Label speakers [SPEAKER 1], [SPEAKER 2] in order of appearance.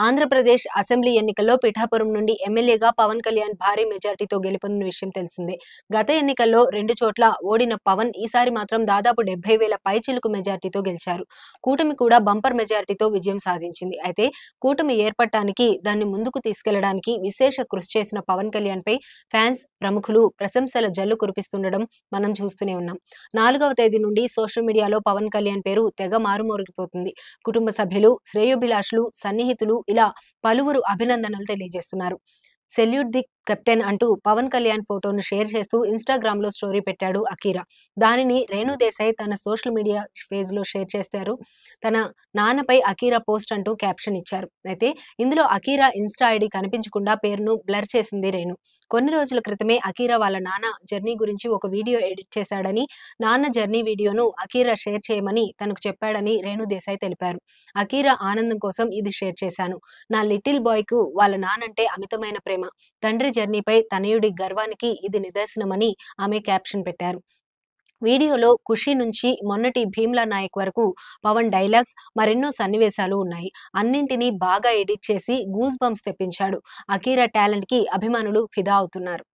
[SPEAKER 1] Andhra Pradesh assembly ఎన్నికల్లో పిఠాపురం నుండి ఎమ్మెల్యేగా పవన్ కళ్యాణ్ భారీ మెజార్టీతో గెలుపొందిన విషయం తెలిసిందే. గత ఎన్నికల్లో 2 చోట్ల ఓడిన పవన్ ఈసారి మాత్రం దాదాపు 70,000 పైచిలుకు మెజార్టీతో గెలిచారు. కూటమి కూడా బంపర్ మెజార్టీతో విజయం సాధించింది. అయితే కూటమి ఏర్పడటానికి, దాన్ని ముందుకు తీసుకెళ్లడానికి విశేష కృషి చేసిన పవన్ కళ్యాణ్పై ఫ్యాన్స్, ప్రముఖులు ప్రశంసల జల్లు కురిపిస్తుండడం మనం చూస్తూనే ఉన్నాం. 4వ తేదీ నుండి సోషల్ మీడియాలో పవన్ కళ్యాణ్ పేరు తెగ మారుమోగిపోతుంది. కుటుంబ సభ్యులు, శ్రేయోభిలాషులు, సన్నిహితులు ఇలా పలువురు అభినందనలు తెలియజేస్తున్నారు. సెల్యూట్ ది కెప్టెన్ అంటూ పవన్ కళ్యాణ్ ఫోటోను షేర్ చేస్తూ ఇన్‌స్టాగ్రామ్ లో స్టోరీ పెట్టాడు అకీరా. దానిని రేణు దేశాయ్ తన సోషల్ మీడియా పేజ్ లో షేర్ చేశారు. తన నాన్నపై అకీరా పోస్ట్ అంటూ క్యాప్షన్ ఇచ్చారు. అయితే ఇందులో అకీరా ఇన్‌స్టా ఐడి కనిపించకుండా పేరును బ్లర్ చేసింది రేణు. కొన్ని రోజుల క్రితమే అకీరా వాళ్ళ నాన్న జర్నీ గురించి ఒక వీడియో ఎడిట్ చేశాడని, నాన్న జర్నీ వీడియోను అకీరా షేర్ చేయమని తనకు చెప్పాడని రేణు దేశాయ్ తెలిపారు. అకీరా ఆనందం కోసం ఇది షేర్ చేశాను. నా లిటిల్ బాయ్ కు వాళ్ళ నానంటే అమితమైన ప్రేమ. తండ్రి జర్నీపై తనయుడి గర్వానికి ఇది నిదర్శనమని ఆమె క్యాప్షన్ పెట్టారు. వీడియోలో ఖుషి నుంచి మొన్నటి భీమ్లా నాయక్ వరకు పవన్ డైలాగ్స్, మరెన్నో సన్నివేశాలు ఉన్నాయి. అన్నింటినీ బాగా ఎడిట్ చేసి గూస్ బంప్స్ తెప్పించాడు. అకీరా టాలెంట్ కి అభిమానులు ఫిదా అవుతున్నారు.